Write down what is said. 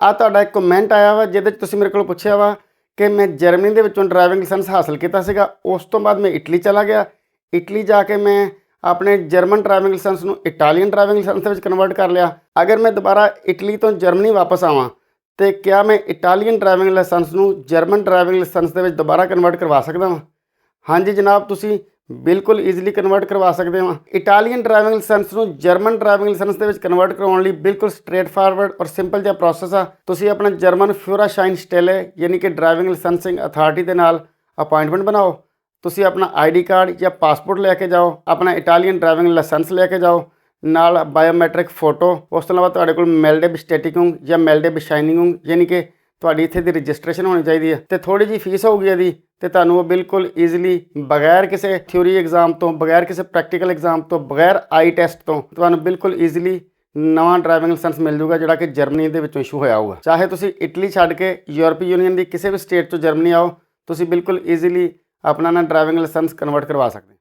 ਆ ਤੁਹਾਡਾ ਇੱਕ ਕਮੈਂਟ ਆਇਆ ਵਾ ਜਿਹਦੇ 'ਚ ਤੁਸੀਂ ਮੇਰੇ ਕੋਲ ਪੁੱਛਿਆ ਵਾ ਕਿ ਮੈਂ ਜਰਮਨੀ ਦੇ ਵਿੱਚੋਂ ਡਰਾਈਵਿੰਗ ਲਾਇਸੈਂਸ ਹਾਸਲ ਕੀਤਾ ਸੀਗਾ, ਉਸ ਤੋਂ ਬਾਅਦ ਮੈਂ ਇਟਲੀ ਚਲਾ ਗਿਆ। ਇਟਲੀ ਜਾ ਕੇ ਮੈਂ ਆਪਣੇ ਜਰਮਨ ਡਰਾਈਵਿੰਗ ਲਾਇਸੈਂਸ ਨੂੰ ਇਟਾਲੀਅਨ ਡਰਾਈਵਿੰਗ ਲਾਇਸੈਂਸ ਦੇ ਵਿੱਚ ਕਨਵਰਟ ਕਰ ਲਿਆ। ਅਗਰ ਮੈਂ ਦੁਬਾਰਾ ਇਟਲੀ ਤੋਂ ਜਰਮਨੀ ਵਾਪਸ ਆਵਾਂ ਤੇ ਕਿਆ ਮੈਂ ਇਟਾਲੀਅਨ ਡਰਾਈਵਿੰਗ ਲਾਇਸੈਂਸ ਨੂੰ ਜਰਮਨ ਡਰਾਈਵਿੰਗ ਲਾਇਸੈਂਸ ਦੇ ਵਿੱਚ ਦੁਬਾਰਾ ਕਨਵਰਟ ਕਰਵਾ ਸਕਦਾ ਹਾਂ? ਹਾਂਜੀ ਜਨਾਬ, ਤੁਸੀਂ ਬਿਲਕੁਲ ਈਜ਼ੀਲੀ ਕਨਵਰਟ ਕਰਵਾ ਸਕਦੇ ਹੋ। ਇਟਾਲੀਅਨ ਡਰਾਈਵਿੰਗ ਲਾਇਸੈਂਸ ਨੂੰ ਜਰਮਨ ਡਰਾਈਵਿੰਗ ਲਾਇਸੈਂਸ ਦੇ ਵਿੱਚ ਕਨਵਰਟ ਕਰਵਾਉਣ ਲਈ ਬਿਲਕੁਲ ਸਟ੍ਰੇਟ ਫਾਰਵਰਡ ਔਰ ਸਿੰਪਲ ਜਿਹਾ ਪ੍ਰੋਸੈਸ ਆ। ਤੁਸੀਂ ਆਪਣਾ ਜਰਮਨ ਫਿਊਰਾਸ਼ਾਈਨ ਸਟੇਲੇ ਯਾਨੀ ਕਿ ਡਰਾਈਵਿੰਗ ਲਾਇਸੈਂਸਿੰਗ ਅਥਾਰਟੀ ਦੇ ਨਾਲ ਅਪਾਇੰਟਮੈਂਟ ਬਣਾਓ। ਤੁਸੀਂ ਆਪਣਾ ਆਈਡੀ ਕਾਰਡ ਜਾਂ ਪਾਸਪੋਰਟ ਲੈ ਕੇ ਜਾਓ, ਆਪਣਾ ਇਟਾਲੀਅਨ ਡਰਾਈਵਿੰਗ ਲਾਇਸੈਂਸ ਲੈ ਕੇ ਜਾਓ, ਨਾਲ ਬਾਇਓਮੈਟ੍ਰਿਕ ਫੋਟੋ। ਉਸ ਤੋਂ ਇਲਾਵਾ ਤੁਹਾਡੇ ਕੋਲ ਮੈਲਡੇ ਬਸਟੇਟਿਕੁੰਗ ਜਾਂ ਮੈਲਡੇ ਬਸ਼ਾਈਨਿੰਗ ਯਾਨੀ ਕਿ ਤੁਹਾਡੀ ਇੱਥੇ ਦੀ ਰਜਿਸਟ੍ਰੇਸ਼ਨ ਹੋਣੀ ਚਾਹੀਦੀ ਹੈ। ਤੇ ਥੋੜੀ ਜਿਹੀ ਫੀਸ ਹੋਊਗੀ ਇਹਦੀ, ਤੇ ਤੁਹਾਨੂੰ ਉਹ ਬਿਲਕੁਲ ਈਜ਼ੀਲੀ ਬਗੈਰ ਕਿਸੇ ਥਿਊਰੀ ਐਗਜ਼ਾਮ ਤੋਂ, ਬਗੈਰ ਕਿਸੇ ਪ੍ਰੈਕਟੀਕਲ ਐਗਜ਼ਾਮ ਤੋਂ, ਬਗੈਰ ਆਈ ਟੈਸਟ ਤੋਂ ਤੁਹਾਨੂੰ ਬਿਲਕੁਲ ਈਜ਼ੀਲੀ ਨਵਾਂ ਡਰਾਈਵਿੰਗ ਲਾਇਸੈਂਸ ਮਿਲ ਜੂਗਾ ਜਿਹੜਾ ਕਿ ਜਰਮਨੀ ਦੇ ਵਿੱਚੋਂ ਇਸ਼ੂ ਹੋਇਆ ਹੋਊਗਾ। ਚਾਹੇ ਤੁਸੀਂ ਇਟਲੀ ਛੱਡ ਕੇ ਯੂਰਪੀ ਯੂਨੀਅਨ ਦੀ ਕਿਸੇ ਵੀ ਸਟੇਟ ਤੋਂ ਜਰਮਨੀ ਆਓ, ਤੁਸੀਂ ਬਿਲਕੁਲ ਈਜ਼ੀਲੀ ਆਪਣਾ ਨਾ ਡਰਾਈਵਿੰਗ ਲਾਇਸੈਂਸ ਕਨਵਰਟ ਕਰਵਾ ਸਕਦੇ।